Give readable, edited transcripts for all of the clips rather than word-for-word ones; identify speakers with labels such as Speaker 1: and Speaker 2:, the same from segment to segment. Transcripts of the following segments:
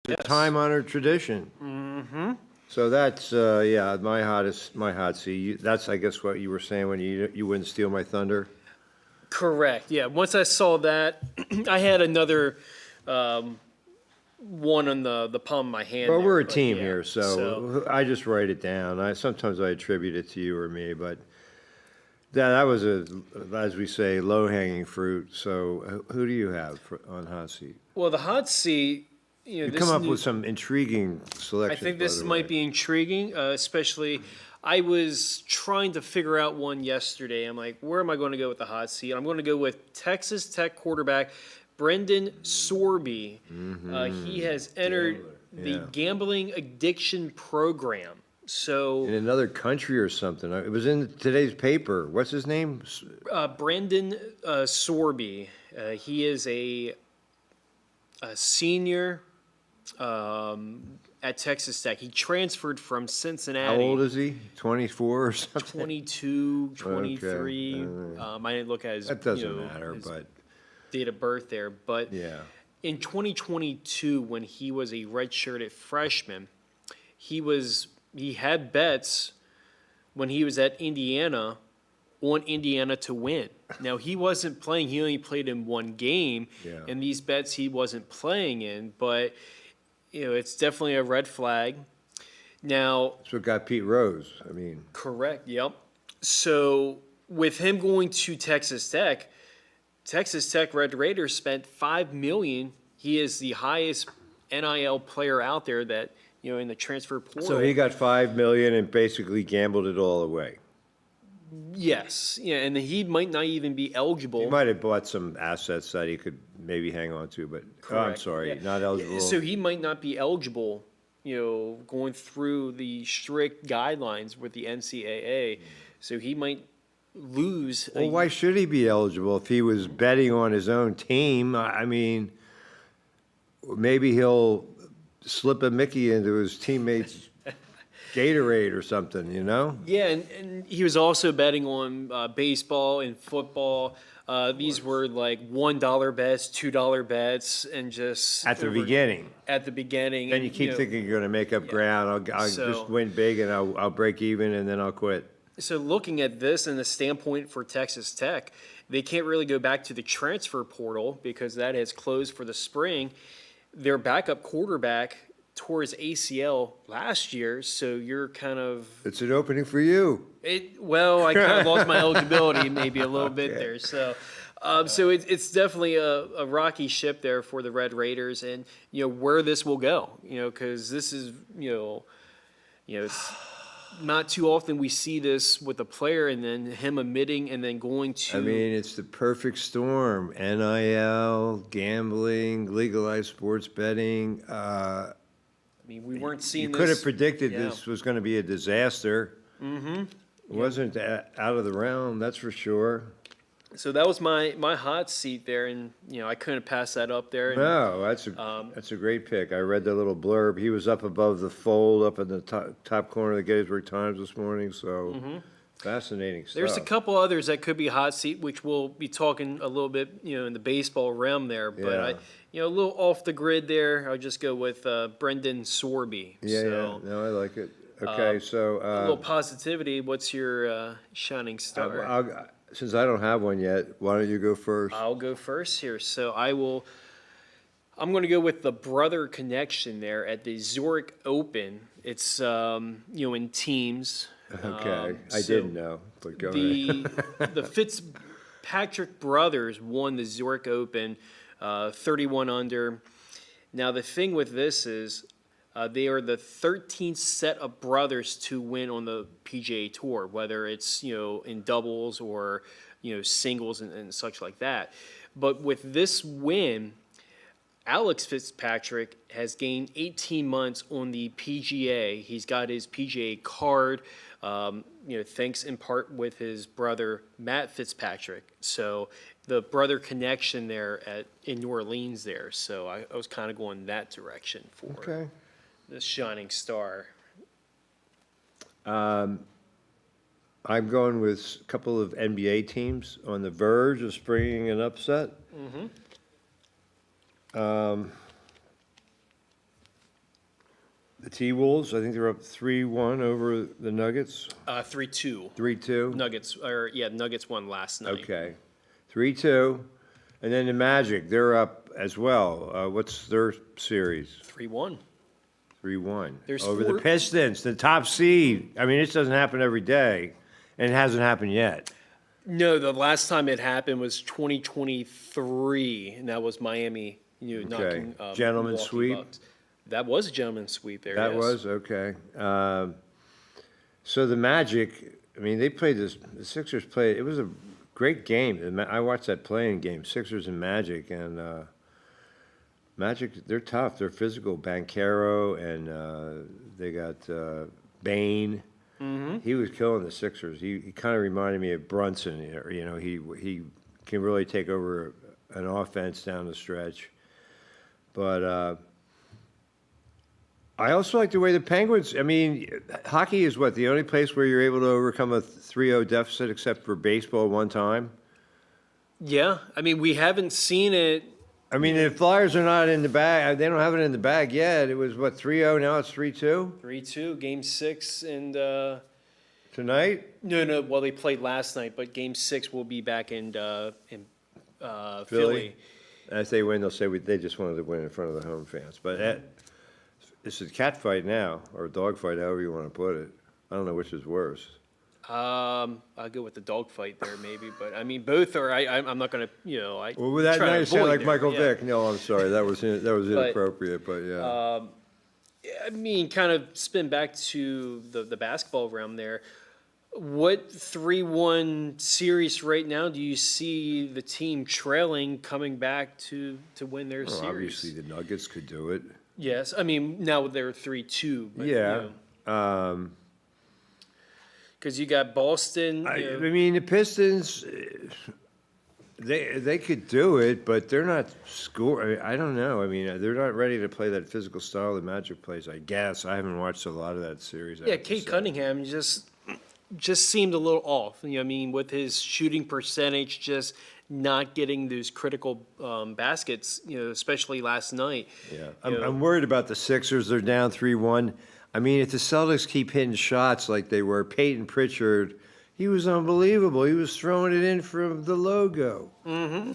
Speaker 1: a time-honored tradition. Mm-hmm. So that's, yeah, my hot seat. That's, I guess, what you were saying when you wouldn't steal my thunder?
Speaker 2: Correct, yeah. Once I saw that, I had another one on the palm of my hand
Speaker 1: Well,
Speaker 2: there,
Speaker 1: we're a
Speaker 2: but
Speaker 1: team
Speaker 2: yeah,
Speaker 1: here, so I just write it down. Sometimes I attribute it to you or me, but that was as we say, low-hanging fruit. So who do you have on hot seat?
Speaker 2: Well, the hot seat,
Speaker 1: You
Speaker 2: this
Speaker 1: come up
Speaker 2: new,
Speaker 1: with some intriguing
Speaker 2: I
Speaker 1: selections,
Speaker 2: think
Speaker 1: by
Speaker 2: this
Speaker 1: the
Speaker 2: might
Speaker 1: way.
Speaker 2: be intriguing, especially I was trying to figure out one yesterday. I'm like, where am I going to go with the hot seat? I'm going to go with Texas Tech quarterback Brendan Sorby. He has entered the
Speaker 1: Yeah.
Speaker 2: gambling addiction program. So
Speaker 1: In another country or something. It was in today's paper. What's his name?
Speaker 2: Brandon Sorby, he is a senior at Texas Tech. He transferred from Cincinnati.
Speaker 1: How old is he? 24 or something?
Speaker 2: 22, 23.
Speaker 1: Okay.
Speaker 2: I didn't look at his,
Speaker 1: That doesn't matter,
Speaker 2: his
Speaker 1: but
Speaker 2: date of birth there. But
Speaker 1: yeah.
Speaker 2: in 2022, when he was a redshirted freshman, he had bets when he was at Indiana on Indiana to win. Now, he wasn't playing. He only played in one game.
Speaker 1: Yeah.
Speaker 2: And these bets he wasn't playing in. But, it's definitely a red flag. Now,
Speaker 1: That's what got Pete Rose. I mean,
Speaker 2: correct, yep. So, with him going to Texas Tech Red Raiders spent $5 million. He is the highest NIL player out there that, in the transfer portal.
Speaker 1: so he got 5 million and basically gambled it all away.
Speaker 2: Yes, yeah, and he might not even be eligible.
Speaker 1: He might have bought some assets that he could maybe hang on to, but oh, I'm
Speaker 2: Correct,
Speaker 1: sorry,
Speaker 2: yeah.
Speaker 1: not eligible.
Speaker 2: So he might not be eligible, going through the strict guidelines with the NCAA. So he might lose.
Speaker 1: Well, why should he be eligible if he was betting on his own team? I mean, maybe he'll slip a Mickey into his teammates' Gatorade or something,
Speaker 2: Yeah, and he was also betting on baseball and football. These were like $1 bets, $2 bets, and just
Speaker 1: At the beginning.
Speaker 2: At the beginning,
Speaker 1: Then you
Speaker 2: and,
Speaker 1: keep thinking you're going to make up ground. I'll
Speaker 2: So-
Speaker 1: just win big and I'll break even and then I'll quit.
Speaker 2: So looking at this in the standpoint for Texas Tech, they can't really go back to the transfer portal because that has closed for the spring. Their backup quarterback tore his ACL last year, so you're kind of
Speaker 1: It's an opening for you.
Speaker 2: well, I kind of lost my eligibility maybe a little bit there. So, so it's definitely a rocky ship there for the Red Raiders, and where this will go, because this is it's not too often we see this with a player and then him admitting and then going to.
Speaker 1: I mean, it's the perfect storm. NIL, gambling, legalized sports betting.
Speaker 2: We weren't seeing
Speaker 1: You
Speaker 2: this.
Speaker 1: could have predicted
Speaker 2: yeah.
Speaker 1: this was going to be a disaster. Mm-hmm. It wasn't out of the realm, that's for sure.
Speaker 2: So that was my hot seat there, and I couldn't pass that up there. And,
Speaker 1: No, that's a great pick. I read the little blurb. He was up above the fold, up in the top corner of the Gettysburg Times this morning, so fascinating stuff.
Speaker 2: There's a couple others that could be hot seat, which we'll be talking a little bit, in the baseball realm there. But a little off the grid there. I'll just go with Brendan Sorby.
Speaker 1: Yeah,
Speaker 2: So,
Speaker 1: no, I like it. Okay, so
Speaker 2: a little positivity. What's your shining star?
Speaker 1: since I don't have one yet, why don't you go first?
Speaker 2: I'll go first here. So I'm going to go with the brother connection there at the Zurich Open. It's in teams.
Speaker 1: Okay, I
Speaker 2: so
Speaker 1: didn't know, but go ahead.
Speaker 2: The Fitzpatrick brothers won the Zurich Open, 31 under. Now the thing with this is they are the 13th set of brothers to win on the PGA Tour, whether it's in doubles or singles and such like that. But with this win, Alex Fitzpatrick has gained 18 months on the PGA. He's got his PGA card, thanks in part with his brother Matt Fitzpatrick. So the brother connection there in New Orleans there. So I was kind of going that direction for
Speaker 1: Okay.
Speaker 2: the shining star.
Speaker 1: I'm going with a couple of NBA teams on the verge of springing an upset. T-Wolves, I think they're up 3-1 over the Nuggets,
Speaker 2: 3-2.
Speaker 1: 3-2.
Speaker 2: Nuggets won last night.
Speaker 1: Okay, 3-2. And then the Magic, they're up as well. What's their series?
Speaker 2: 3-1.
Speaker 1: 3-1.
Speaker 2: There's
Speaker 1: Over the
Speaker 2: four-
Speaker 1: Pistons, the top seed. I mean, this doesn't happen every day, and it hasn't happened yet.
Speaker 2: No, the last time it happened was 2023, and that was Miami, knocking
Speaker 1: Gentleman's
Speaker 2: Milwaukee
Speaker 1: sweep?
Speaker 2: Bucks. That was a gentleman's sweep there.
Speaker 1: That
Speaker 2: yes.
Speaker 1: was, okay. So the Magic, I mean, they played this, the Sixers played, it was a great game. I watched that playing game, Sixers and Magic, and Magic, they're tough. They're physical. Bankero, and they got Bane.
Speaker 2: Mm-hmm.
Speaker 1: He was killing the Sixers. He kind of reminded me of Brunson. You know, he can really take over an offense down the stretch. But I also like the way the Penguins, I mean, hockey is what, the only place where you're able to overcome a 3-0 deficit except for baseball one time?
Speaker 2: Yeah, I mean, we haven't seen it.
Speaker 1: I mean, the Flyers are not in the bag. They don't have it in the bag yet. It was, what, 3-0, now it's 3-2?
Speaker 2: 3-2, Game 6, and
Speaker 1: Tonight?
Speaker 2: no. Well, they played last night, but Game 6 will be back in Philly.
Speaker 1: As they win, they'll say they just wanted to win in front of the home fans. But it's a cat fight now, or a dog fight, however you want to put it. I don't know which is worse.
Speaker 2: I'll go with the dogfight there, maybe, but I mean, both are. I'm not going to,
Speaker 1: Well, with that,
Speaker 2: try to
Speaker 1: now you sound
Speaker 2: avoid
Speaker 1: like
Speaker 2: there,
Speaker 1: Michael
Speaker 2: yeah.
Speaker 1: Vick. No, I'm sorry, that was inappropriate, but yeah.
Speaker 2: I mean, kind of spin back to the basketball realm there. What 3-1 series right now do you see the team trailing coming back to win their
Speaker 1: Well,
Speaker 2: series?
Speaker 1: obviously, the Nuggets could do it.
Speaker 2: Yes, I mean now they're 3-2. But,
Speaker 1: Yeah.
Speaker 2: because you got Boston.
Speaker 1: I mean, the Pistons, they could do it, but they're not score. I don't know. I mean, they're not ready to play that physical style the Magic plays, I guess. I haven't watched a lot of that series. I
Speaker 2: Yeah,
Speaker 1: have to
Speaker 2: Kate
Speaker 1: say.
Speaker 2: Cunningham just seemed a little off. I mean, with his shooting percentage, just not getting those critical baskets. Especially last night.
Speaker 1: Yeah,
Speaker 2: You know,
Speaker 1: I'm worried about the Sixers. They're down 3-1. I mean, if the Celtics keep hitting shots like they were, Peyton Pritchard, he was unbelievable. He was throwing it in from the logo. Mm-hmm.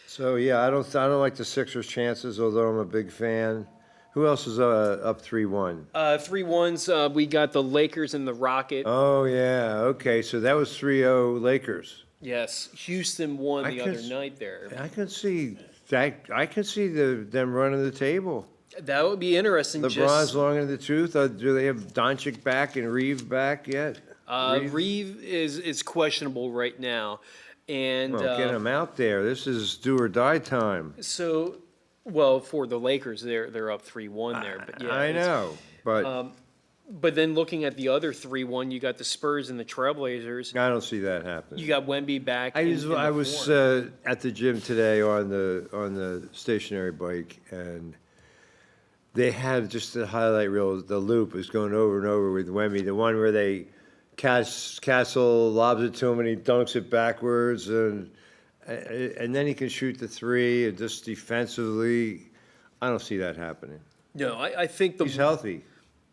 Speaker 1: So yeah, I don't like the Sixers' chances, although I'm a big fan. Who else is up 3-1?
Speaker 2: 3-1s. We got the Lakers and the Rocket.
Speaker 1: Oh yeah, okay. So that was 3-0 Lakers.
Speaker 2: Yes, Houston won
Speaker 1: I
Speaker 2: the
Speaker 1: can
Speaker 2: other
Speaker 1: s-
Speaker 2: night there.
Speaker 1: I can see that. I can see them running the table.
Speaker 2: That would be interesting.
Speaker 1: LeBron's long in the tooth. Do they have Doncic back and Reeve back yet?
Speaker 2: Reeve is questionable right now, and
Speaker 1: Well, get him out there. This is do or die time.
Speaker 2: so well for the Lakers, they're up 3-1 there. But yeah,
Speaker 1: I
Speaker 2: it's-
Speaker 1: know, but
Speaker 2: But then looking at the other 3-1, you got the Spurs and the Trailblazers.
Speaker 1: I don't see that happening.
Speaker 2: You got Wemby back.
Speaker 1: I
Speaker 2: in
Speaker 1: was
Speaker 2: the
Speaker 1: I was
Speaker 2: form.
Speaker 1: at the gym today on the stationary bike, and they had just the highlight reel. The loop is going over and over with Wemby. The one where they Castle lobs it to him and he dunks it backwards, and then he can shoot the three. And just defensively, I don't see that happening.
Speaker 2: No, I think
Speaker 1: He's healthy.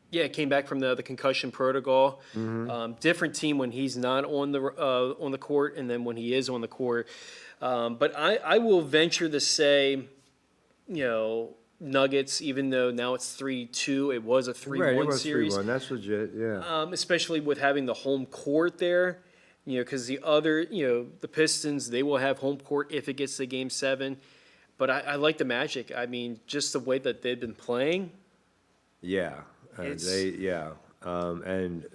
Speaker 2: Yeah, came back from the concussion protocol.
Speaker 1: Mm-hmm.
Speaker 2: Different team when he's not on the court, and then when he is on the court. But I will venture to say, Nuggets. Even though now it's 3-2, it was a 3-1
Speaker 1: Right, it was
Speaker 2: series.
Speaker 1: 3-1. That's legit. Yeah.
Speaker 2: Especially with having the home court there. Because the other, the Pistons, they will have home court if it gets to Game 7. But I like the Magic. I mean, just the way that they've been playing.
Speaker 1: Yeah,
Speaker 2: It's-
Speaker 1: and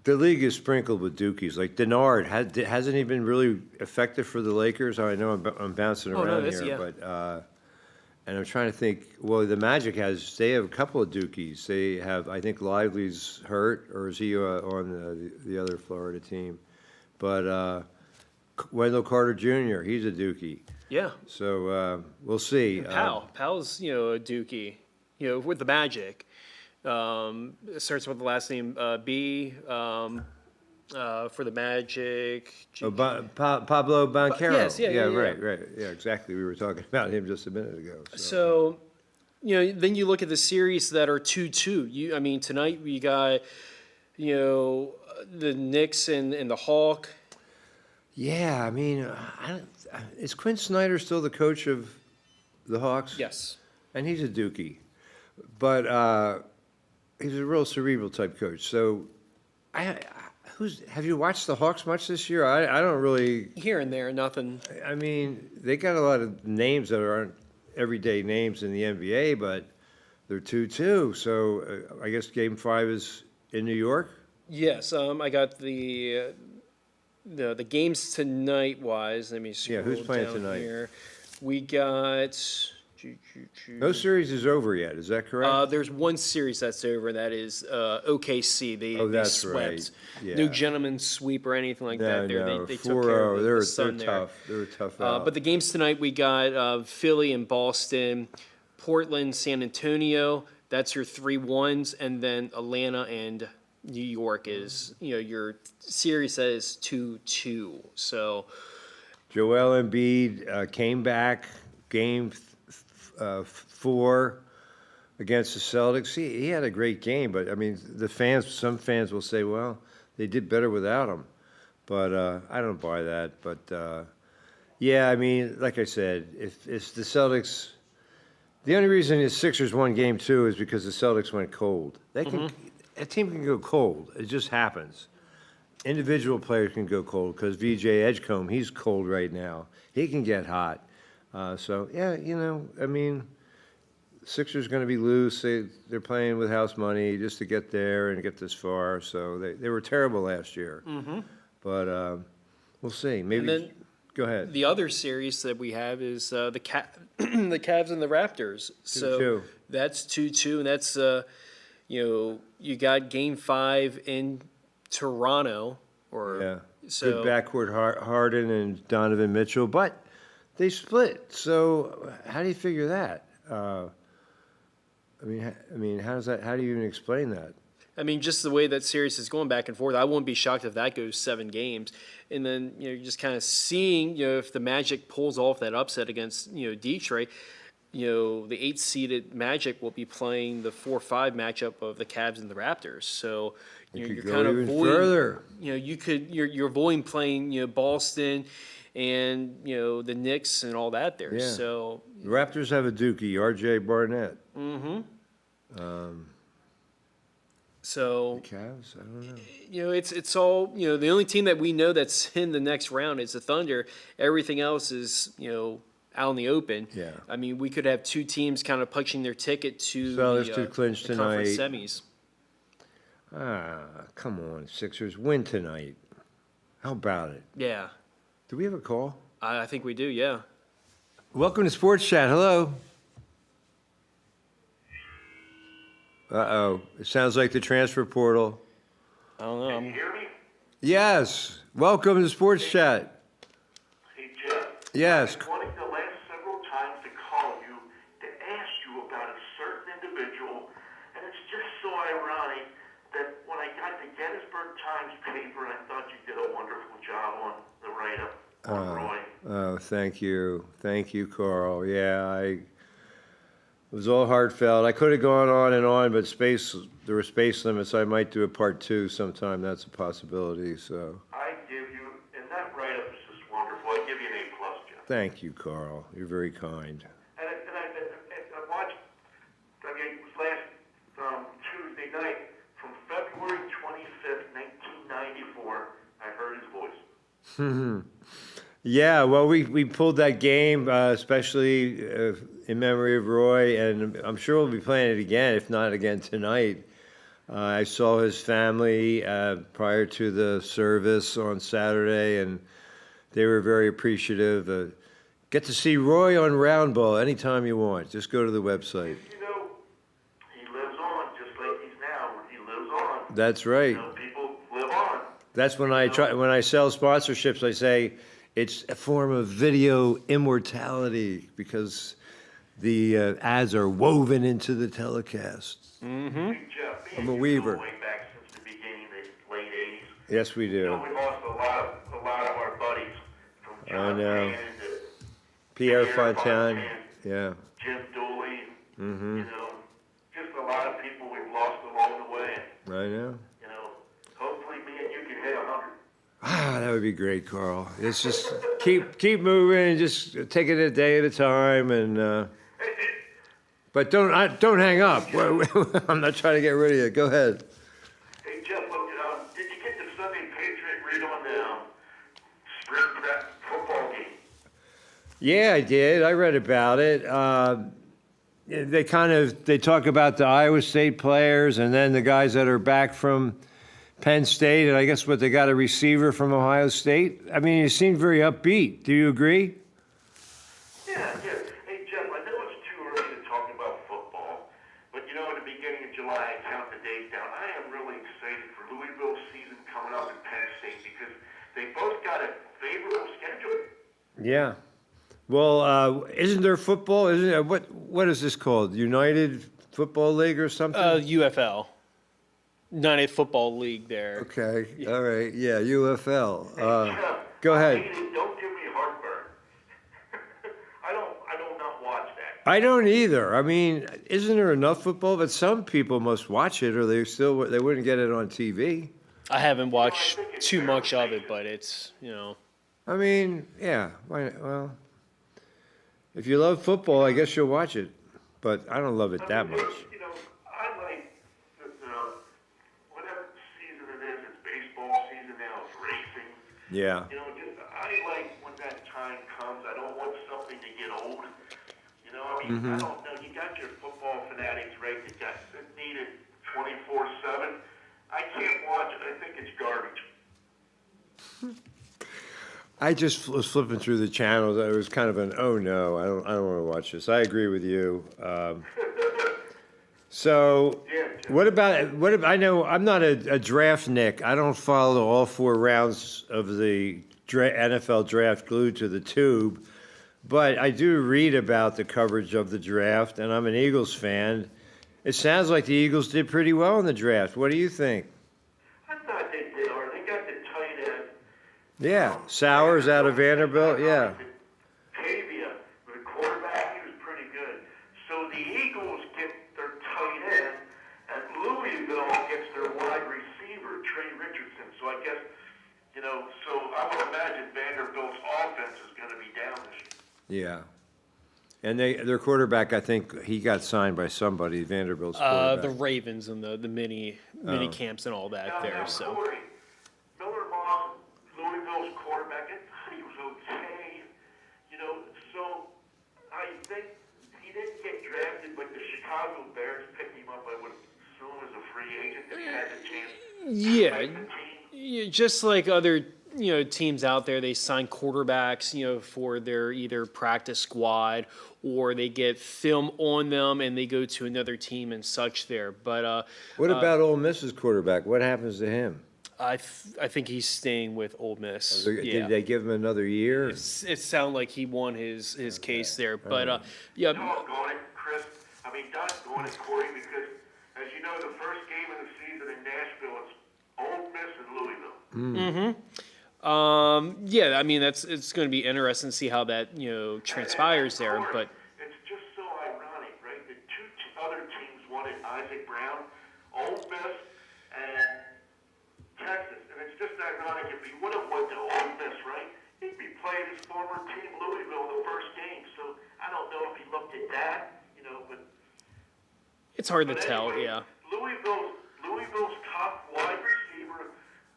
Speaker 1: the league is sprinkled with dookies. Like Denard, hasn't he been really effective for the Lakers? I know I'm bouncing
Speaker 2: Oh, no,
Speaker 1: around
Speaker 2: that's-
Speaker 1: here,
Speaker 2: yeah.
Speaker 1: but and I'm trying to think. Well, the Magic they have a couple of dookies. They have, I think Lively's hurt, or is he on the other Florida team? But Wendell Carter Jr., he's a dookie.
Speaker 2: Yeah.
Speaker 1: So we'll see.
Speaker 2: Powell's, a dookie, with the Magic. It starts with the last name B for the Magic.
Speaker 1: Pablo Banchero.
Speaker 2: Yes, yeah,
Speaker 1: right. Yeah, exactly. We were talking about him just a minute ago.
Speaker 2: So then you look at the series that are 2-2. I mean, tonight we got, the Knicks and the Hawk.
Speaker 1: Yeah, I mean, is Quinn Snyder still the coach of the Hawks?
Speaker 2: Yes.
Speaker 1: And he's a Dookie, but he's a real cerebral type coach. So, have you watched the Hawks much this year? I don't really.
Speaker 2: Here and there, nothing.
Speaker 1: I mean, they got a lot of names that aren't everyday names in the NBA, but they're 2-2. So I guess Game 5 is in New York.
Speaker 2: Yes, I got the games tonight wise. Let me scroll
Speaker 1: who's playing
Speaker 2: down
Speaker 1: tonight?
Speaker 2: here. We got.
Speaker 1: No series is over yet. Is that correct?
Speaker 2: There's one series that's over. That is OKC. They
Speaker 1: that's
Speaker 2: swept.
Speaker 1: right. Yeah.
Speaker 2: No gentleman's sweep or anything like that. There,
Speaker 1: no,
Speaker 2: they took care of
Speaker 1: 4-0.
Speaker 2: the
Speaker 1: They're
Speaker 2: Sun there.
Speaker 1: tough. They're tough out.
Speaker 2: But the games tonight, we got Philly and Boston, Portland, San Antonio. That's your 3-1s, and then Atlanta and New York is your series that is 2-2. So
Speaker 1: Joel Embiid came back Game 4 against the Celtics. He had a great game, but I mean, some fans will say, well, they did better without him. But I don't buy that. But yeah, I mean, like I said, if the Celtics, the only reason the Sixers won Game 2 is because the Celtics went cold. They can, a team can go cold. It just happens. Individual players can go cold because VJ Edgecombe, he's cold right now. He can get hot. So, yeah, I mean, Sixers going to be loose. They're playing with house money just to get there and get this far. So they were terrible last year. But we'll see. Maybe.
Speaker 2: then
Speaker 1: Go ahead.
Speaker 2: the other series that we have is the the Cavs and the Raptors. So
Speaker 1: 2-2.
Speaker 2: that's 2-2, and that's you got Game 5 in Toronto.
Speaker 1: Yeah.
Speaker 2: So
Speaker 1: Good backcourt, Harden and Donovan Mitchell, but they split. So how do you figure that? I mean, how do you even explain that?
Speaker 2: I mean, just the way that series is going back and forth, I wouldn't be shocked if that goes 7 games. And then, you're just kind of seeing, if the Magic pulls off that upset against, Detroit, the 8-seeded Magic will be playing the 4-5 matchup of the Cavs and the Raptors. So,
Speaker 1: It could
Speaker 2: you're
Speaker 1: go
Speaker 2: kind of
Speaker 1: even
Speaker 2: avoiding,
Speaker 1: further.
Speaker 2: you're avoiding playing, Boston and, the Knicks and all that there.
Speaker 1: Yeah.
Speaker 2: So,
Speaker 1: The Raptors have a Dookie, R.J. Barnett.
Speaker 2: so
Speaker 1: The Cavs, I don't know.
Speaker 2: it's all, the only team that we know that's in the next round is the Thunder. Everything else is, out in the open.
Speaker 1: Yeah.
Speaker 2: I mean, we could have 2 teams kind of punching their ticket to
Speaker 1: Celtics
Speaker 2: the,
Speaker 1: to clinch
Speaker 2: the conference
Speaker 1: tonight.
Speaker 2: semis.
Speaker 1: Come on, Sixers, win tonight. How about it?
Speaker 2: Yeah,
Speaker 1: Do we have a call?
Speaker 2: I think we do, yeah.
Speaker 1: Welcome to Sports Chat. Hello. Uh-oh. It sounds like the transfer portal.
Speaker 2: I don't know.
Speaker 3: Can you hear me?
Speaker 1: Yes. Welcome to Sports Chat.
Speaker 3: Hey, Jeff.
Speaker 1: Yes.
Speaker 3: I've been wanting the last several times to call you to ask you about a certain individual, and it's just so ironic that when I got the Gettysburg Times paper, I thought you did a wonderful job on the write-up on Roy.
Speaker 1: Oh, thank you. Thank you, Carl. Yeah, it was all heartfelt. I could have gone on and on, but there were space limits. I might do a part 2 sometime. That's a possibility, so.
Speaker 3: I give you, and that write-up is just wonderful. I give you an A+, Jeff.
Speaker 1: Thank you, Carl. You're very kind.
Speaker 3: And I watched, I mean, it was last Tuesday night, from February 25th, 1994, I heard his voice.
Speaker 1: Yeah, well, we pulled that game, especially in memory of Roy, and I'm sure we'll be playing it again, if not again tonight. I saw his family prior to the service on Saturday, and they were very appreciative. Get to see Roy on Round Ball anytime you want. Just go to the website.
Speaker 3: You know, he lives on just like he's now. He lives on.
Speaker 1: That's right.
Speaker 3: You know, people live on.
Speaker 1: That's when I sell sponsorships, I say it's a form of video immortality because the ads are woven into the telecast.
Speaker 3: Hey, Jeff, me
Speaker 1: I'm
Speaker 3: and
Speaker 1: a
Speaker 3: you
Speaker 1: weaver.
Speaker 3: go way back since the beginning, the late 80s.
Speaker 1: Yes, we
Speaker 3: You
Speaker 1: do.
Speaker 3: know, we lost a lot of our buddies from John
Speaker 1: know.
Speaker 3: Cannon to
Speaker 1: Pierre
Speaker 3: Pierre
Speaker 1: Fontaine.
Speaker 3: Fontaine.
Speaker 1: Yeah.
Speaker 3: Jim Dooley, You know, just a lot of people we've lost along the way.
Speaker 1: I know.
Speaker 3: You know, hopefully me and you can hit 100.
Speaker 1: Ah, that would be great, Carl. It's just keep moving, just take it a day at a time, and but don't hang up. I'm not trying to get rid of you. Go ahead.
Speaker 3: Hey Jeff, look, did you get the Sunday Patriot read on the spring prep football game?
Speaker 1: Yeah, I did. I read about it. They talk about the Iowa State players, and then the guys that are back from Penn State, and I guess they got a receiver from Ohio State. I mean, you seem very upbeat. Do you agree?
Speaker 3: Yeah. Hey Jeff, I know it's too early to talk about football, but you know, at the beginning of July, I count the days down. I am really excited for Louisville's season coming up in Penn State because they both got a favorable schedule.
Speaker 1: Yeah. Well, isn't there football? Isn't it, what is this called? United Football League or something?
Speaker 2: UFL, United Football League there.
Speaker 1: Okay. All right. Yeah, UFL.
Speaker 3: Jeff,
Speaker 1: Go ahead.
Speaker 3: I hate it. Don't give me heartburn. I don't not watch that.
Speaker 1: I don't either. I mean, isn't there enough football? But some people must watch it, or they wouldn't get it on TV.
Speaker 2: I haven't watched too much of it, but it's, you know.
Speaker 1: I mean, yeah. Well, if you love football, I guess you'll watch it. But I don't love it that much.
Speaker 3: You know, I like whatever season it is. It's baseball season now. It's racing.
Speaker 1: Yeah.
Speaker 3: You know, I like when that time comes. I don't want something to get old. You know, I mean, I don't know. You got your football fanatics, right? That need it 24/7. I can't watch it. I think it's garbage.
Speaker 1: I just was flipping through the channels. It was kind of an oh no, I don't want to watch this. I agree with you. So, what about? I know I'm not a draft Nick. I don't follow all 4 rounds of the NFL draft glued to the tube, but I do read about the coverage of the draft, and I'm an Eagles fan. It sounds like the Eagles did pretty well in the draft. What do you think?
Speaker 3: I thought they did, or they got the tight end.
Speaker 1: Yeah, Sowers out of Vanderbilt. Yeah.
Speaker 3: Tavia, the quarterback, he was pretty good. So the Eagles get their tight end, and Louisville gets their wide receiver, Trey Richardson. So I guess, you know, so I would imagine Vanderbilt's offense is going to be down this year.
Speaker 1: Yeah. And their quarterback, I think he got signed by somebody, Vanderbilt's quarterback.
Speaker 2: The Ravens and the mini camps and all that there.
Speaker 3: Now,
Speaker 2: So
Speaker 3: Corey, Miller Moss, Louisville's quarterback, I thought he was okay. You know, so I think he didn't get drafted, but the Chicago Bears picked him up, I would assume, as a free agent if he had the chance to make the team.
Speaker 2: yeah, just like other teams out there, they sign quarterbacks for their either practice squad or they get film on them and they go to another team and such there. But
Speaker 1: What about Ole Miss's quarterback? What happens to him?
Speaker 2: I think he's staying with Ole Miss.
Speaker 1: Did they give him another year?
Speaker 2: It sounded like he won his case there, but yeah.
Speaker 3: Doggone it, Chris. I mean, doggone it, Corey, because as you know, the first game of the season in Nashville, it's Ole Miss and Louisville.
Speaker 2: Yeah, I mean it's going to be interesting to see how that transpires there.
Speaker 3: Corey,
Speaker 2: But
Speaker 3: it's just so ironic, right? The two other teams wanted Isaac Brown, Ole Miss, and Texas, and it's just ironic. If he would have went to Ole Miss, right, he'd be playing his former team, Louisville, the first game. So I don't know if he looked at that, but.
Speaker 2: it's hard to
Speaker 3: But
Speaker 2: tell.
Speaker 3: anyway,
Speaker 2: Yeah.
Speaker 3: Louisville's top wide receiver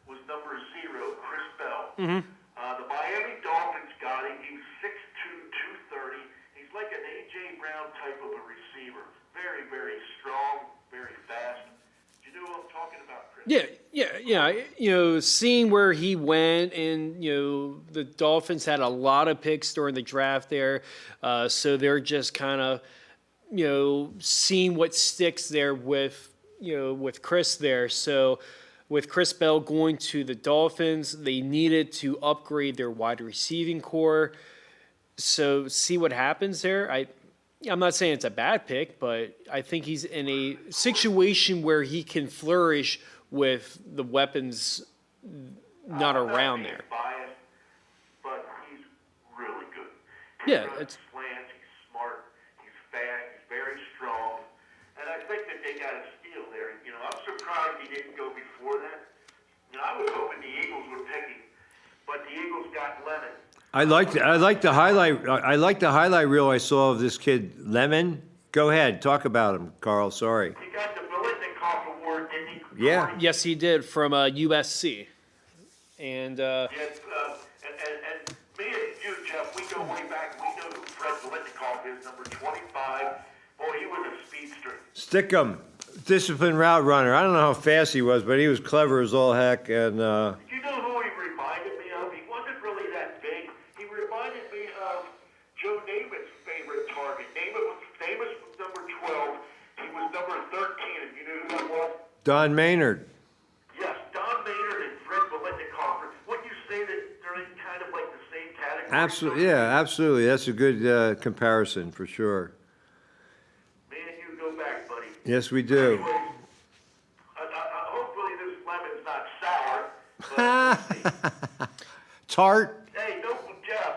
Speaker 3: was number 0, Chris Bell. The Miami Dolphins got him. He was 6'2", 230. He's like an A.J. Brown type of a receiver. Very, very strong, very fast. Do you know what I'm talking about, Chris?
Speaker 2: Yeah. Seeing where he went, and the Dolphins had a lot of picks during the draft there, so they're just kind of seeing what sticks there with Chris there. So with Chris Bell going to the Dolphins, they needed to upgrade their wide receiving core. So see what happens there. I'm not saying it's a bad pick, but I think he's in a situation where he can flourish with the weapons not around there.
Speaker 3: He's biased, but he's really good.
Speaker 2: Yeah,
Speaker 3: He runs
Speaker 2: it's
Speaker 3: slants, he's smart, he's fast, he's very strong.
Speaker 1: I like the highlight reel I saw of this kid, Lemon. Go ahead, talk about him, Carl, sorry.
Speaker 3: He got the Biletnikoff Award, didn't he?
Speaker 1: Yeah.
Speaker 2: Yes, he did, from USC. And
Speaker 3: Yes, and me and you, Jeff, we go way back. We know who Fred Biletnikoff is, number 25. Boy, he was a speedster.
Speaker 1: Stickum, disciplined route runner. I don't know how fast he was, but he was clever as all heck. And
Speaker 3: You know who he reminded me of? He wasn't really that big. He reminded me of Joe Namath's favorite target. Namath was number 12. He was number 13, if you knew who that was.
Speaker 1: Don Maynard.
Speaker 3: Yes, Don Maynard and Fred Biletnikoff. Wouldn't you say that they're in kind of like the same category?
Speaker 1: Absolutely, yeah, absolutely. That's a good comparison for sure.
Speaker 3: Me and you go back, buddy.
Speaker 1: Yes, we do.
Speaker 3: Anyways, hopefully this lemon's not sour.
Speaker 1: Tart.
Speaker 3: Hey, no, Jeff,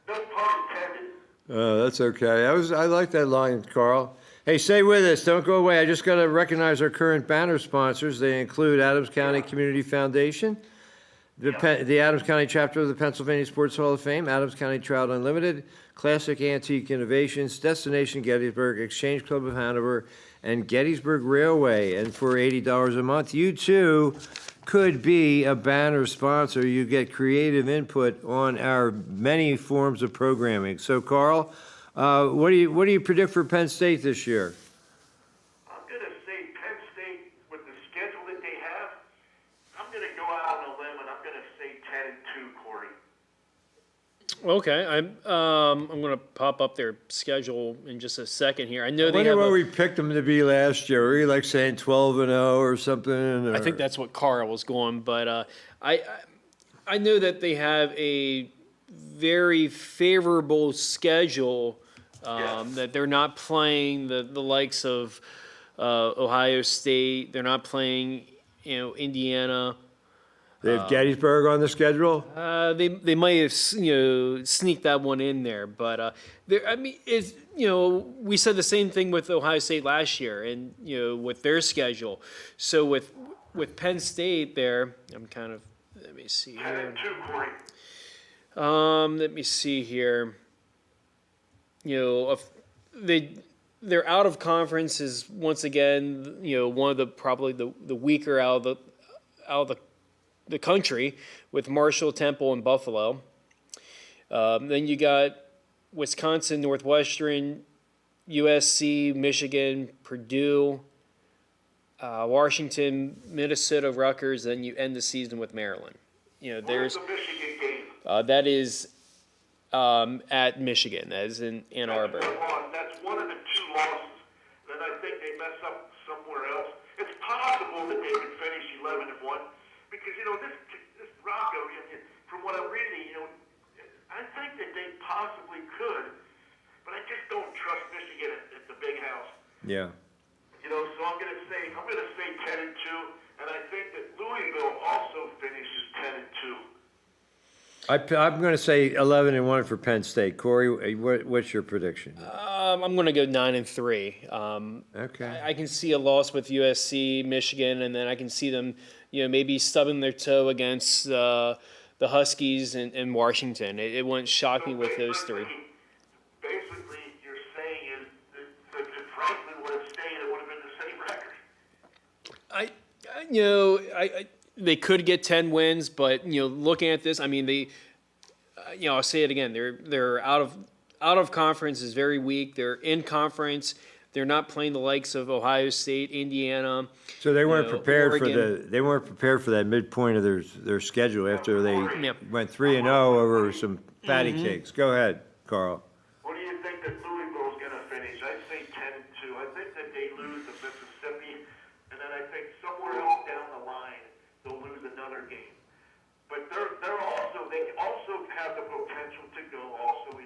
Speaker 3: no pun intended.
Speaker 1: That's okay. I like that line, Carl. Hey, stay with us. Don't go away. I just got to recognize our current banner sponsors. They include Adams County Community Foundation, the Adams County chapter of the Pennsylvania Sports Hall of Fame, Adams County Trout Unlimited, Classic Antique Innovations, Destination Gettysburg, Exchange Club of Hanover, and Gettysburg Railway. And for $80 a month, you too could be a banner sponsor. You get creative input on our many forms of programming. So, Carl, what do you predict for Penn State this year?
Speaker 3: I'm going to say Penn State, with the schedule that they have, I'm going to go out on a limb and I'm going to say 10-2, Corey.
Speaker 2: okay, I'm going to pop up their schedule in just a second here. I know
Speaker 1: I
Speaker 2: they
Speaker 1: wonder
Speaker 2: have.
Speaker 1: what we picked them to be last year. Were we like saying 12-0 or something?
Speaker 2: I think that's what Carl was going, but I know that they have a very favorable schedule. That they're not playing the likes of Ohio State. They're not playing, Indiana.
Speaker 1: They have Gettysburg on the schedule.
Speaker 2: They might have sneaked that one in there, but I mean, it's we said the same thing with Ohio State last year, and with their schedule. So with Penn State, there, I'm kind of let me see here.
Speaker 3: 10-2, Corey.
Speaker 2: Let me see here. They're out of conference is once again one of the probably the weaker out of the country with Marshall, Temple, and Buffalo. Then you got Wisconsin, Northwestern, USC, Michigan, Purdue, Washington, Minnesota, Rutgers. Then you end the season with Maryland.
Speaker 3: Where's
Speaker 2: There's
Speaker 3: the Michigan game?
Speaker 2: that is at Michigan, that is in Ann Arbor.
Speaker 3: That's one of the two losses that I think they mess up somewhere else. It's possible that they could finish 11-1 because this Rocco, from what I'm reading, I think that they possibly could, but I just don't trust Michigan at the big house.
Speaker 1: Yeah.
Speaker 3: So I'm going to say 10-2, and I think that Louisville also finishes 10-2.
Speaker 1: I'm going to say 11-1 for Penn State. Corey, what's your prediction?
Speaker 2: I'm going to go 9-3.
Speaker 1: Okay.
Speaker 2: I can see a loss with USC, Michigan, and then I can see them, maybe stubbing their toe against the Huskies and Washington. It wouldn't shock me with those three.
Speaker 3: Basically, you're saying is that if Franklin would have stayed, it would have been the same record.
Speaker 2: They could get 10 wins, but looking at this, I mean I'll say it again. They're out of conference is very weak. They're in conference. They're not playing the likes of Ohio State, Indiana.
Speaker 1: So they weren't prepared
Speaker 2: Oregon.
Speaker 1: for that midpoint of their schedule after they
Speaker 2: Yep.
Speaker 1: went 3-0 over some patty cakes. Go ahead, Carl.
Speaker 3: What do you think that Louisville's going to finish? I'd say 10-2. I think that they lose to Mississippi, and then I think somewhere else down the line they'll lose another game. But they also have the potential to go also 11-1,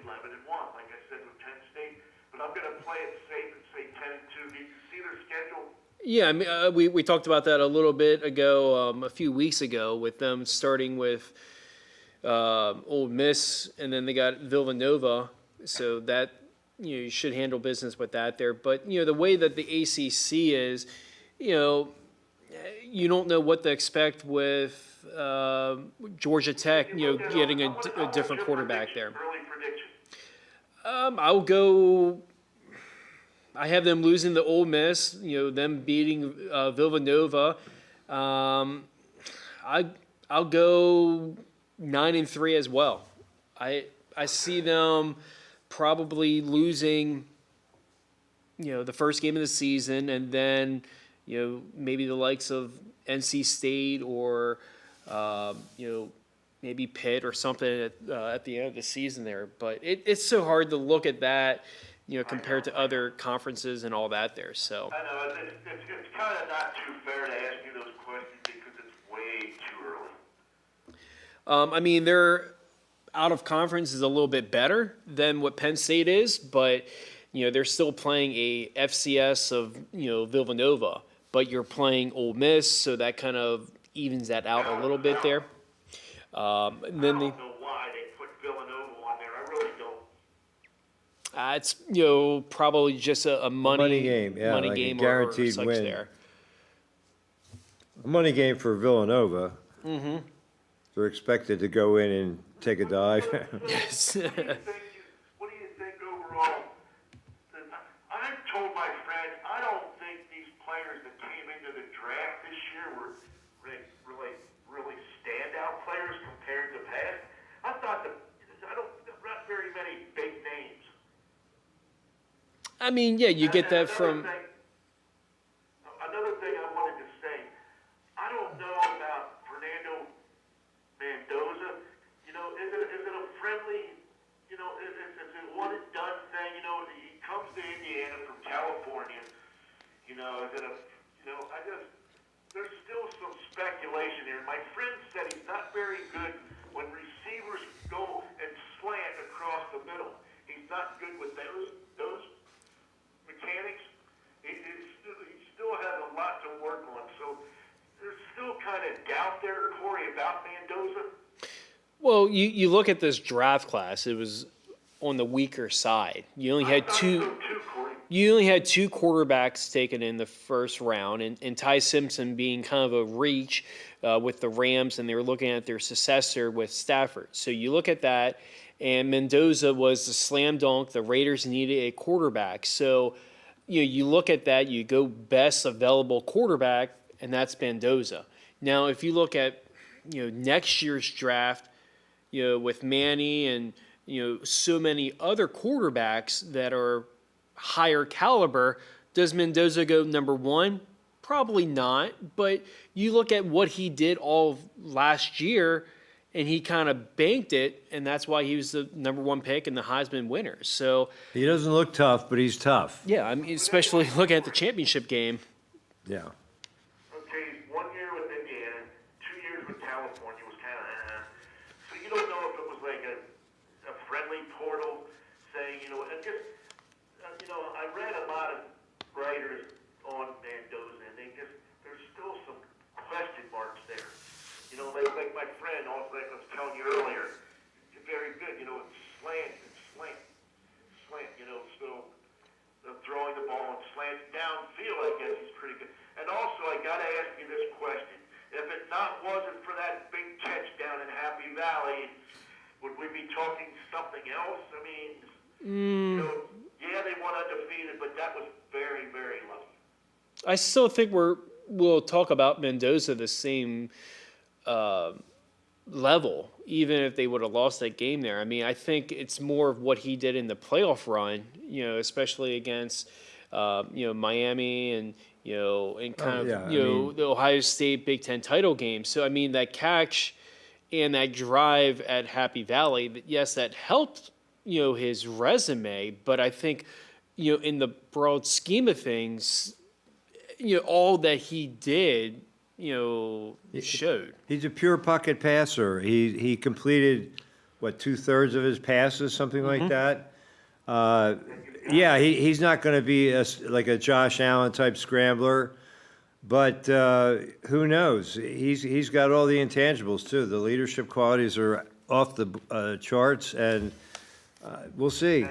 Speaker 3: like I said with Penn State. But I'm going to play it safe and say 10-2. Did you see their schedule?
Speaker 2: Yeah, I mean, we talked about that a little bit ago, a few weeks ago, with them starting with Ole Miss, and then they got Villanova. So that you should handle business with that there. But the way that the ACC is, you don't know what to expect with Georgia Tech, getting a different quarterback there.
Speaker 3: Early prediction.
Speaker 2: I have them losing to Ole Miss, them beating Villanova. I'll go 9-3 as well. I see them probably losing, the first game of the season, and then, maybe the likes of NC State or, maybe Pitt or something at the end of the season there. But it's so hard to look at that, compared to other conferences and all that there. So.
Speaker 3: I know, it's kind of not too fair to ask you those questions because it's way too early.
Speaker 2: Their out of conference is a little bit better than what Penn State is, but they're still playing a FCS of Villanova, but you're playing Ole Miss, so that kind of evens that out a little bit there. And then
Speaker 3: I don't know why they put Villanova on there. I really don't.
Speaker 2: It's probably just a money
Speaker 1: game, yeah,
Speaker 2: money
Speaker 1: like a
Speaker 2: game
Speaker 1: guaranteed
Speaker 2: or such
Speaker 1: win.
Speaker 2: there.
Speaker 1: A money game for Villanova. Mm-hmm. They're expected to go in and take a dive.
Speaker 2: Yes.
Speaker 3: What do you think overall? I've told my friends, I don't think these players that came into the draft this year were really standout players compared to past. I thought not very many big names.
Speaker 2: You get that from.
Speaker 3: Another thing I wanted to say, I don't know about Fernando Mendoza. Is it a friendly, is it one and done thing? He comes to Indiana from California. Is it there's still some speculation here. My friend said he's not very good when receivers go and slant across the middle. He's not good with those mechanics. He still has a lot to work on. So there's still kind of doubt there, Corey, about Mendoza.
Speaker 2: Well, you look at this draft class; it was on the weaker side. You only had two quarterbacks taken in the first round, and Ty Simpson being kind of a reach with the Rams, and they were looking at their successor with Stafford. So you look at that, and Mendoza was the slam dunk. The Raiders needed a quarterback. So you look at that, you go best available quarterback, and that's Mendoza. Now, if you look at next year's draft, with Manny and so many other quarterbacks that are higher caliber, does Mendoza go number one? Probably not. But you look at what he did all of last year, and he kind of banked it, and that's why he was the number one pick and the Heisman winner. So
Speaker 1: He doesn't look tough, but he's tough.
Speaker 2: yeah, especially looking at the championship game.
Speaker 1: Yeah.
Speaker 3: Okay, 1 year with Indiana, 2 years with California was kind of, so you don't know if it was like a friendly portal saying, and just, I read a lot of writers on Mendoza, and there's still some question marks there. Like my friend, also like I was telling you earlier, very good, it's slant, so throwing the ball and slant downfield, I guess he's pretty good. And also, I got to ask you this question. If it wasn't for that big catch down in Happy Valley, would we be talking something else? Yeah, they won undefeated, but that was very, very lucky.
Speaker 2: I still think we'll talk about Mendoza the same level, even if they would have lost that game there. I think it's more of what he did in the playoff run, especially against, Miami and, and kind of, the Ohio State Big Ten title game. So, that catch and that drive at Happy Valley, yes, that helped, his resume, but I think, in the broad scheme of things, all that he did, showed.
Speaker 1: He's a pure pocket passer. He completed, 2/3 of his passes, something like that. Yeah, he's not going to be like a Josh Allen type scrambler, but who knows? He's got all the intangibles too. The leadership qualities are off the charts, and We'll see.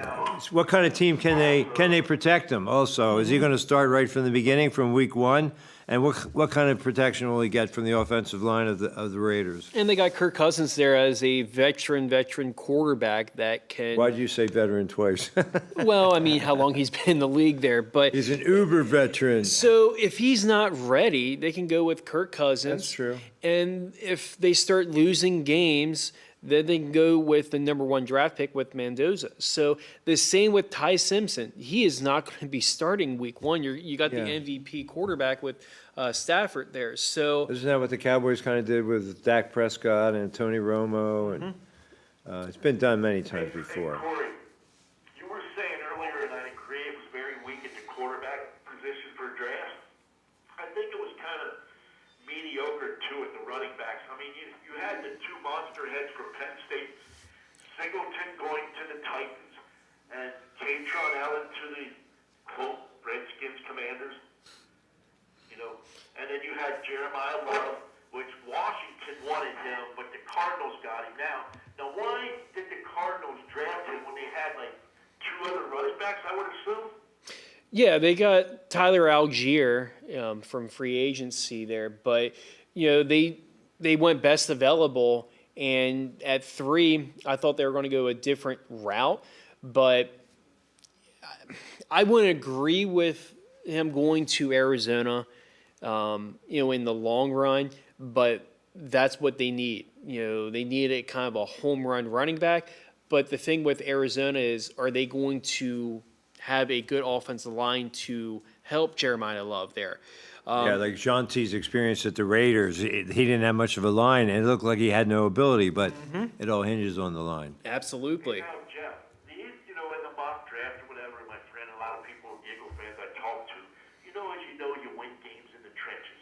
Speaker 1: What kind of team can they protect him also? Is he going to start right from the beginning, from week one? And what kind of protection will he get from the offensive line of the Raiders?
Speaker 2: And they got Kirk Cousins there as a veteran quarterback that can.
Speaker 1: Why did you say veteran twice?
Speaker 2: Well, I mean, how long he's been in the league there, but
Speaker 1: He's an uber veteran.
Speaker 2: so if he's not ready, they can go with Kirk Cousins.
Speaker 1: That's true.
Speaker 2: And if they start losing games, then they can go with the number one draft pick with Mendoza. So the same with Ty Simpson. He is not going to be starting week one. You got the
Speaker 1: Yeah.
Speaker 2: MVP quarterback with Stafford there. So
Speaker 1: Isn't that what the Cowboys kind of did with Dak Prescott and Tony Romo? And it's been done many times before.
Speaker 3: Hey, Corey, you were saying earlier, and I agree, it was very weak at the quarterback position for draft. I think it was kind of mediocre, too, at the running backs. I mean, you had the two monster heads from Penn State, Singleton going to the Titans, and Katron Allen to the, quote, Redskins Commanders. You know, and then you had Jeremiah Love, which Washington wanted him, but the Cardinals got him now. Now, why did the Cardinals draft him when they had, like, two other running backs, I would assume?
Speaker 2: yeah, they got Tyler Algier from free agency there, but they went best available, and at 3, I thought they were going to go a different route, but I wouldn't agree with him going to Arizona, in the long run, but that's what they need. They needed kind of a home run running back, but the thing with Arizona is, are they going to have a good offensive line to help Jeremiah Love there?
Speaker 1: Yeah, like Jean T's experience at the Raiders, he didn't have much of a line, and it looked like he had no ability, but it all hinges on the line.
Speaker 2: Absolutely.
Speaker 3: Now, Jeff, in the mock draft or whatever, my friend, a lot of people, Eagle fans I talk to, as you win games in the trenches.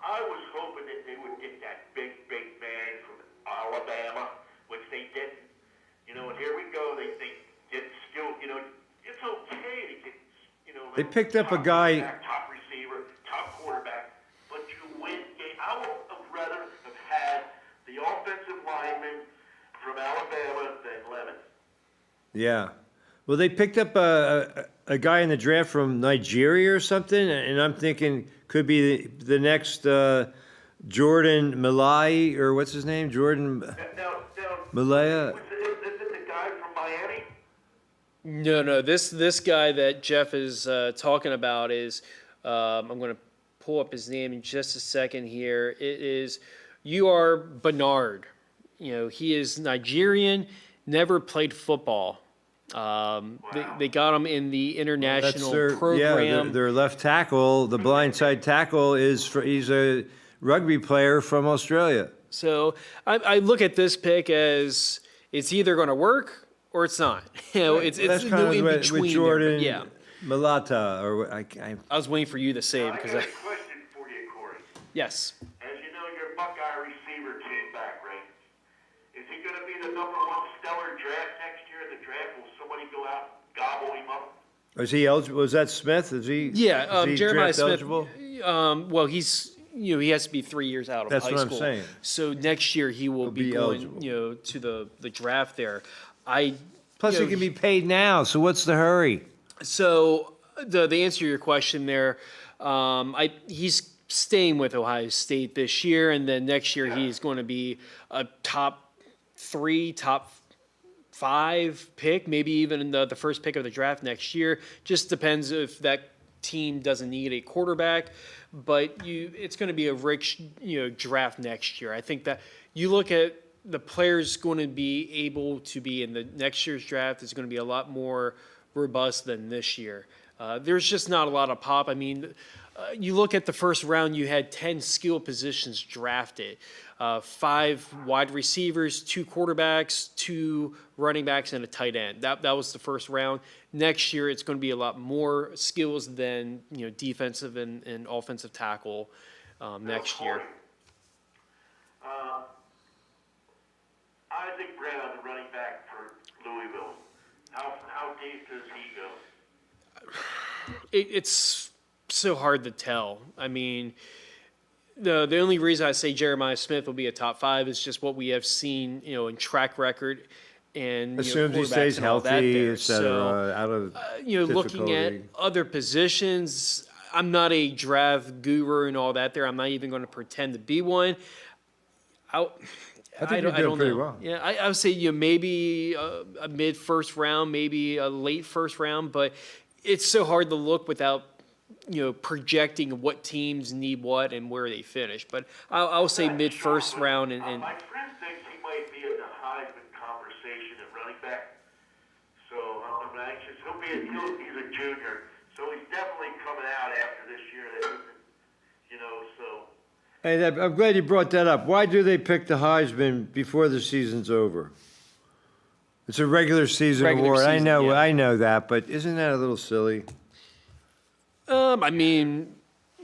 Speaker 3: I was hoping that they would get that big man from Alabama, which they didn't. And here we go, they get skill, it's okay to get,
Speaker 1: They picked up a
Speaker 3: top
Speaker 1: guy-
Speaker 3: quarterback, top receiver, top quarterback, but you win game. I would have rather have had the offensive lineman from Alabama than Lemon.
Speaker 1: Yeah. Well, they picked up a guy in the draft from Nigeria or something, and I'm thinking could be the next Jordan Malai, or what's his name? Jordan
Speaker 3: Now,
Speaker 1: Malaya?
Speaker 3: is it the guy from Miami?
Speaker 2: No. This guy that Jeff is talking about is, I'm going to pull up his name in just a second here. It is UR Bernard. He is Nigerian, never played football. They got him in the international program.
Speaker 1: Yeah, their left tackle, the blindside tackle, he's a rugby player from Australia.
Speaker 2: So I look at this pick as it's either going to work or it's not. It's
Speaker 1: That's
Speaker 2: no
Speaker 1: kind of
Speaker 2: in
Speaker 1: with
Speaker 2: between.
Speaker 1: Jordan
Speaker 2: Yeah,
Speaker 1: Malata, or
Speaker 2: I was waiting for you to say it because
Speaker 3: I got a question for you, Corey.
Speaker 2: yes.
Speaker 3: As you know, your Buckeye receiver came back, right? Is he going to be the number one stellar draft next year in the draft? Will somebody go out and gobble him up?
Speaker 1: is he eligible? Was that Smith? Is he?
Speaker 2: Yeah,
Speaker 1: is he
Speaker 2: Jeremiah
Speaker 1: draft
Speaker 2: Smith.
Speaker 1: eligible?
Speaker 2: Well, he's he has to be 3 years out of
Speaker 1: That's
Speaker 2: high
Speaker 1: what I'm
Speaker 2: school.
Speaker 1: saying.
Speaker 2: So next year he will be
Speaker 1: be
Speaker 2: going
Speaker 1: eligible.
Speaker 2: to the draft there.
Speaker 1: Plus, he can be paid now. So what's the hurry?
Speaker 2: So the answer to your question there, he's staying with Ohio State this year, and then next year he's going to be a top 3, top 5 pick, maybe even the first pick of the draft next year. Just depends if that team doesn't need a quarterback, but it's going to be a rich draft next year. I think that you look at the players going to be able to be in the next year's draft is going to be a lot more robust than this year. There's just not a lot of pop. I mean, you look at the first round, you had 10 skill positions drafted, 5 wide receivers, 2 quarterbacks, 2 running backs, and a tight end. That was the first round. Next year, it's going to be a lot more skills than defensive and offensive tackle next year.
Speaker 3: Isaac Brown, the running back for Louisville. How deep does he go?
Speaker 2: It's so hard to tell. I mean, the only reason I say Jeremiah Smith will be a top 5 is just what we have seen, in track record and
Speaker 1: Assumes he
Speaker 2: quarterbacks
Speaker 1: stays
Speaker 2: and all that
Speaker 1: healthy,
Speaker 2: there.
Speaker 1: et cetera,
Speaker 2: So,
Speaker 1: out of
Speaker 2: looking at
Speaker 1: difficulty.
Speaker 2: other positions, I'm not a draft guru and all that there. I'm not even going to pretend to be one. I,
Speaker 1: I think you're
Speaker 2: I
Speaker 1: doing
Speaker 2: don't
Speaker 1: pretty
Speaker 2: know.
Speaker 1: well.
Speaker 2: Yeah, I would say maybe a mid first round, maybe a late first round, but it's so hard to look without projecting what teams need what and where they finish. But I'll say mid first round and
Speaker 3: My friend thinks he might be in the Heisman conversation at running back. So I'm anxious. He's a junior, so he's definitely coming out after this year. So.
Speaker 1: Hey, I'm glad you brought that up. Why do they pick the Heisman before the season's over? It's a regular season
Speaker 2: Regular
Speaker 1: award.
Speaker 2: season, yeah.
Speaker 1: I know that, but isn't that a little silly?
Speaker 2: I mean,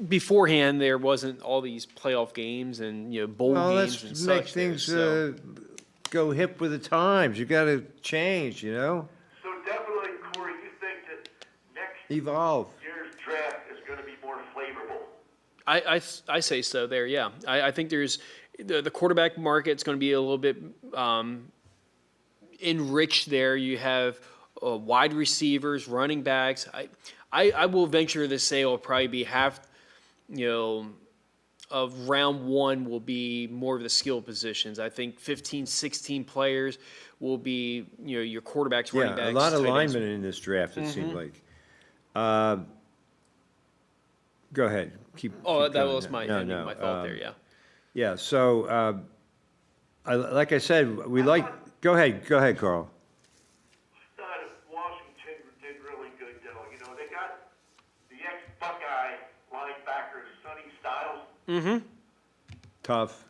Speaker 2: beforehand there wasn't all these playoff games and bowl
Speaker 1: Well,
Speaker 2: games and
Speaker 1: let's make
Speaker 2: such there,
Speaker 1: things
Speaker 2: so.
Speaker 1: go hip with the times. You got to change,
Speaker 3: So definitely, Corey, you think that next
Speaker 1: Evolve.
Speaker 3: year's draft is going to be more flavorful?
Speaker 2: I say so there, yeah. I think there's the quarterback market's going to be a little bit enriched there. You have wide receivers, running backs. I will venture to say it'll probably be half, of round one will be more of the skill positions. I think 15, 16 players will be, your quarterbacks, running backs.
Speaker 1: Yeah, a lot of
Speaker 2: tight ends.
Speaker 1: linemen in this draft, it seemed like. Go ahead. Keep
Speaker 2: Oh, that
Speaker 1: going.
Speaker 2: was my ending, my thought there, yeah.
Speaker 1: Yeah, so, like I said, go ahead, Carl.
Speaker 3: I thought Washington did really good, though. They got the ex-Buckeye linebacker, Sonny Styles.
Speaker 1: Tough.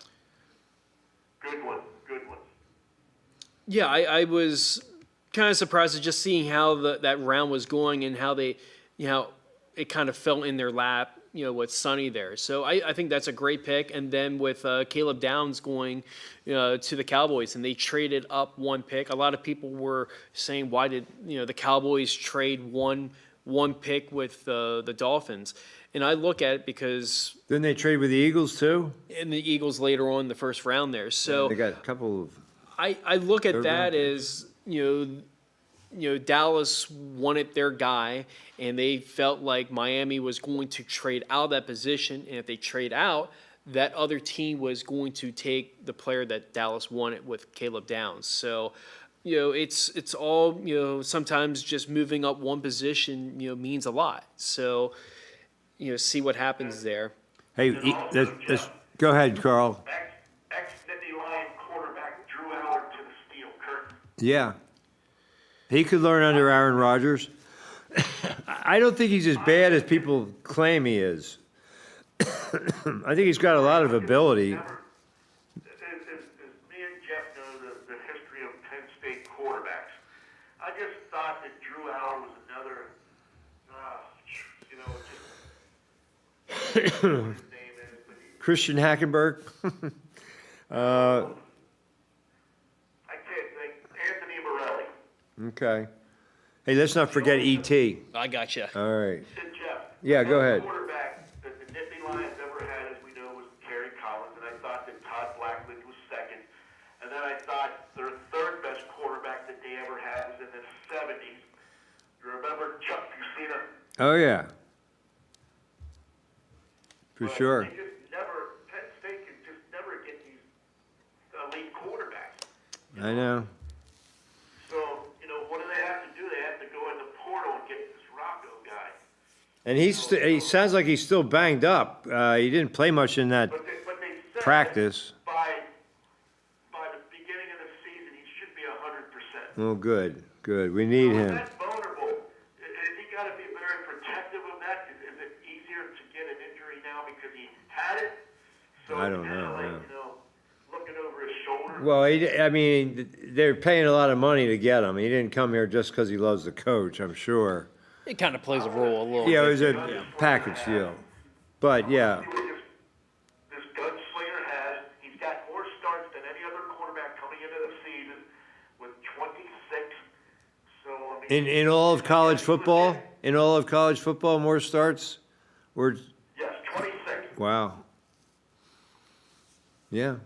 Speaker 3: Good one.
Speaker 2: Yeah, I was kind of surprised at just seeing how that round was going and how they, it kind of fell in their lap, with Sonny there. So I think that's a great pick. And then with Caleb Downs going to the Cowboys and they traded up one pick, a lot of people were saying, why did the Cowboys trade one pick with the Dolphins? And I look at it because
Speaker 1: Didn't they trade with the Eagles too?
Speaker 2: in the Eagles later on in the first round there. So
Speaker 1: They got a couple of,
Speaker 2: I look at
Speaker 1: Third
Speaker 2: that
Speaker 1: round
Speaker 2: as Dallas wanted their guy, and they felt like Miami was going to trade out of that position, and if they trade out, that other team was going to take the player that Dallas wanted with Caleb Downs. So, it's all sometimes just moving up one position means a lot. So, see what happens there.
Speaker 1: hey, go ahead, Carl.
Speaker 3: Ex-Nittany Lion quarterback Drew Howard to the steel curtain.
Speaker 1: Yeah. He could learn under Aaron Rodgers. I don't think he's as bad as people claim he is. I think he's got a lot of ability.
Speaker 3: As me and Jeff know the history of Penn State quarterbacks, I just thought that Drew Howard was another, just what his name is, but
Speaker 1: Christian Hackenberg.
Speaker 3: I can't think. Anthony Morelli.
Speaker 1: Okay. Hey, let's not forget E.T.
Speaker 2: I gotcha.
Speaker 1: All right.
Speaker 3: Said Jeff.
Speaker 1: Yeah, go ahead.
Speaker 3: The quarterback that the Nittany Lions ever had, as we know, was Kerry Collins, and I thought that Todd Blackledge was second. And then I thought their third best quarterback that they ever had was in the 70s. You remember Chuck Fusina?
Speaker 1: Oh, yeah. For
Speaker 3: But
Speaker 1: sure.
Speaker 3: They just never, Penn State can just never get these elite quarterbacks.
Speaker 1: I know.
Speaker 3: So, what do they have to do? They have to go in the portal and get this Rocco guy.
Speaker 1: And he sounds like he's still banged up. He didn't play much in that
Speaker 3: But they said
Speaker 1: practice.
Speaker 3: that by the beginning of the season, he should be 100%.
Speaker 1: Oh, good. Good. We need
Speaker 3: So
Speaker 1: him.
Speaker 3: That's vulnerable. Has he got to be very protective of that? Is it easier to get an injury now because he had it? So
Speaker 1: I don't
Speaker 3: it's kinda
Speaker 1: know,
Speaker 3: like,
Speaker 1: yeah.
Speaker 3: looking over his shoulder.
Speaker 1: Well, I mean, they're paying a lot of money to get him. He didn't come here just because he loves the coach, I'm sure.
Speaker 2: It kind of plays a role a little
Speaker 1: Yeah, it
Speaker 2: bit.
Speaker 1: was a package deal. But, yeah.
Speaker 3: See what this gunslinger has. He's got more starts than any other quarterback coming into the season with 26. So, I mean,
Speaker 1: In all of college football? In all of college football, more starts? Or,
Speaker 3: yes, 26.
Speaker 1: wow. Yeah.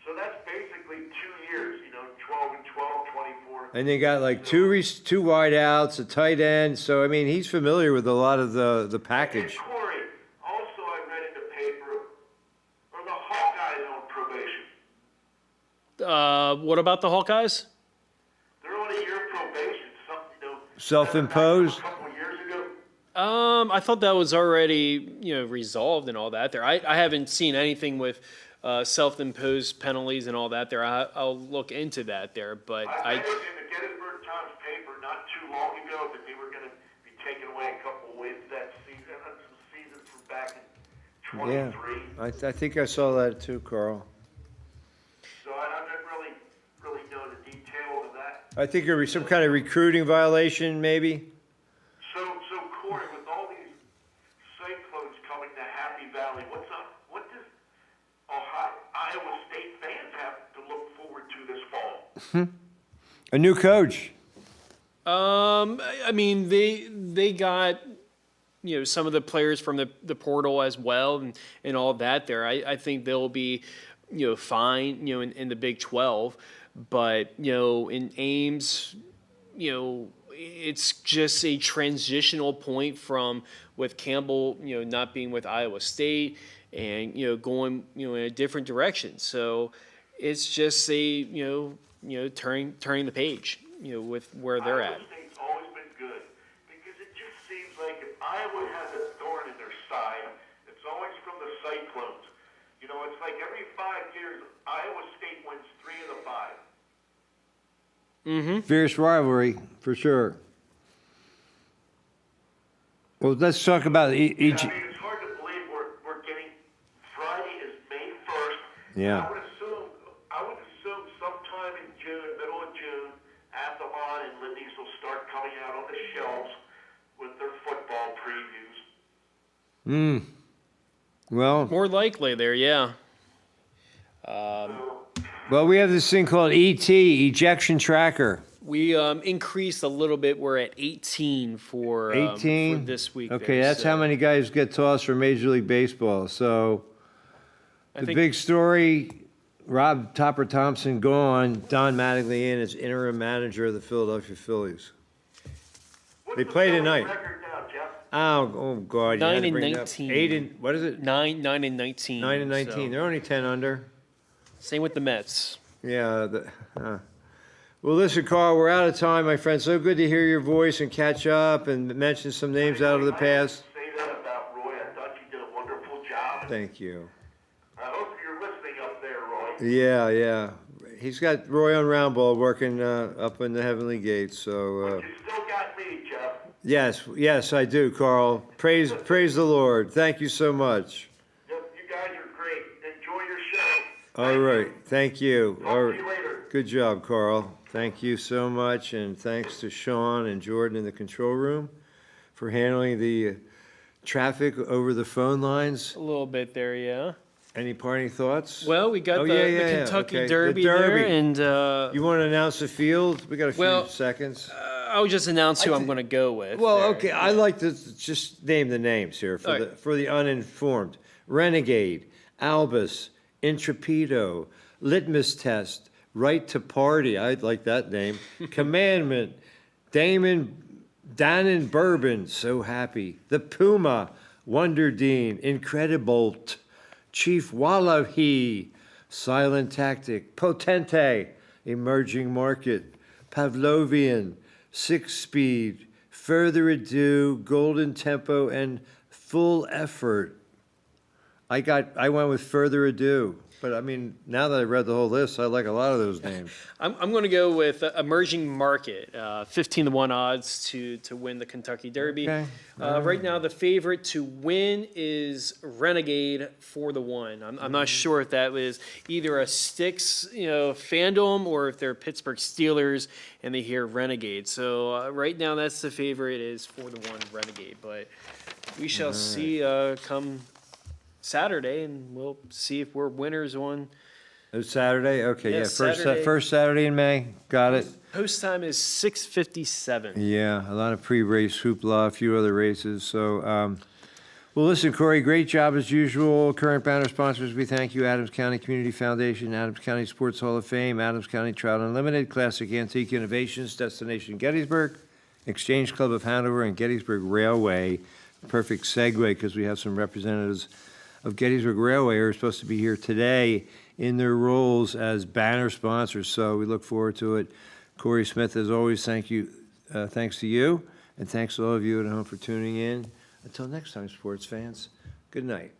Speaker 3: So that's basically 2 years, 12 and 12, 24
Speaker 1: And they got like two wide outs, a tight end. So, I mean, he's familiar with a lot of the package.
Speaker 3: And Corey, also I read in the paper, are the Hawkeyes on probation?
Speaker 2: What about the Hawkeyes?
Speaker 3: They're on a year probation, something,
Speaker 1: Self-imposed?
Speaker 3: A couple of years ago.
Speaker 2: I thought that was already, resolved and all that there. I haven't seen anything with self-imposed penalties and all that there. I'll look into that there, but
Speaker 3: I read in the Gettysburg Times paper not too long ago that they were going to be taking away a couple wins that season, and some seasons from back in
Speaker 1: Yeah,
Speaker 3: 23.
Speaker 1: I think I saw that too, Carl.
Speaker 3: So I don't really know the details of that.
Speaker 1: I think there was some kind of recruiting violation, maybe.
Speaker 3: So Corey, with all these cyclones coming to Happy Valley, what does Iowa State fans have to look forward to this fall?
Speaker 1: A new coach.
Speaker 2: I mean, they got, some of the players from the portal as well and all that there. I think they'll be, fine, in the Big 12. But, in Ames, it's just a transitional point from with Campbell, not being with Iowa State and, going, in a different direction. So it's just a, turning the page, with where they're at.
Speaker 3: Iowa State's always been good because it just seems like if Iowa has a thorn in their side, it's always from the Cyclones. It's like every 5 years, Iowa State wins 3 of the 5.
Speaker 1: Fierce rivalry, for sure. Well, let's talk about each.
Speaker 3: It's hard to believe we're getting Friday is May 1st.
Speaker 1: Yeah.
Speaker 3: I would assume sometime in June, middle of June, Athlon and Lindy's will start coming out on the shelves with their football previews.
Speaker 1: Well,
Speaker 2: More likely there, yeah.
Speaker 1: well, we have this thing called ET, ejection tracker.
Speaker 2: We increased a little bit. We're at 18 for
Speaker 1: 18
Speaker 2: for this week.
Speaker 1: Okay,
Speaker 2: there,
Speaker 1: that's
Speaker 2: so
Speaker 1: how many guys get tossed for Major League Baseball. So
Speaker 2: I
Speaker 1: the
Speaker 2: think
Speaker 1: big story: Rob Topper Thompson gone, Don Mattingly in as interim manager of the Philadelphia Phillies.
Speaker 3: What's
Speaker 1: They
Speaker 3: the
Speaker 1: play
Speaker 3: Phillies
Speaker 1: tonight.
Speaker 3: record now, Jeff?
Speaker 1: Oh God! You had
Speaker 2: 9
Speaker 1: to
Speaker 2: and
Speaker 1: bring it up.
Speaker 2: 19.
Speaker 1: 8 and what is it?
Speaker 2: 9 and 19.
Speaker 1: 9 and 19.
Speaker 2: so-
Speaker 1: They're only 10 under.
Speaker 2: Same with the Mets.
Speaker 1: Yeah. Well, listen, Carl, we're out of time, my friend. So good to hear your voice and catch up and mention some names out of the
Speaker 3: I
Speaker 1: past.
Speaker 3: have to say that about Roy. I thought you did a wonderful job.
Speaker 1: Thank you.
Speaker 3: I hope you're listening up there, Roy.
Speaker 1: Yeah. He's got Roy on Roundball working up in the Heavenly Gates. So
Speaker 3: You still got me, Jeff.
Speaker 1: yes, I do, Carl. Praise the Lord. Thank you so much.
Speaker 3: Yep, you guys are great. Enjoy your show.
Speaker 1: All right, thank you.
Speaker 3: Talk
Speaker 1: All
Speaker 3: to
Speaker 1: right.
Speaker 3: you later.
Speaker 1: Good job, Carl. Thank you so much, and thanks to Sean and Jordan in the control room for handling the traffic over the phone lines.
Speaker 2: A little bit there, yeah.
Speaker 1: Any parting thoughts?
Speaker 2: Well, we got
Speaker 1: Oh,
Speaker 2: the
Speaker 1: yeah,
Speaker 2: Kentucky
Speaker 1: okay. The
Speaker 2: Derby,
Speaker 1: Derby.
Speaker 2: there, and
Speaker 1: You want to announce the field? We got a few
Speaker 2: Well,
Speaker 1: seconds.
Speaker 2: I'll just announce who I'm going to go with.
Speaker 1: Well,
Speaker 2: there.
Speaker 1: okay, I like to just name the names here
Speaker 2: All right.
Speaker 1: for the uninformed. Renegade, Albus, Intrepido, Litmus Test, Right to Party, I like that name, Commandment, Dannon Bourbon, so happy, The Puma, Wonder Dean, Incredibolt, Chief Wallahi, Silent Tactic, Potente, Emerging Market, Pavlovian, Six Speed, Further Ado, Golden Tempo, and Full Effort. I went with Further Ado, but I mean, now that I read the whole list, I like a lot of those names.
Speaker 2: I'm going to go with Emerging Market, 15-1 odds to win the Kentucky Derby.
Speaker 1: Okay.
Speaker 2: Right now, the favorite to win is Renegade 4-1. I'm not sure if that was either a Sticks, fandom, or if they're Pittsburgh Steelers and they hear Renegade. So right now, that's the favorite is 4-1 Renegade. But we shall see come Saturday, and we'll see if we're winners on.
Speaker 1: It's Saturday? Okay,
Speaker 2: Yeah,
Speaker 1: yeah,
Speaker 2: Saturday.
Speaker 1: first Saturday in May. Got it.
Speaker 2: Post time is 6:57.
Speaker 1: Yeah, a lot of pre-race hoopla, a few other races. So, Well, listen, Corey, great job as usual. Current banner sponsors, we thank you, Adams County Community Foundation, Adams County Sports Hall of Fame, Adams County Trout Unlimited, Classic Antique Innovations, Destination Gettysburg, Exchange Club of Hanover, and Gettysburg Railway. Perfect segue, because we have some representatives of Gettysburg Railway who are supposed to be here today in their roles as banner sponsors, so we look forward to it. Corey Smith, as always, thank you. Thanks to you, and thanks to all of you at home for tuning in. Until next time, sports fans, good night.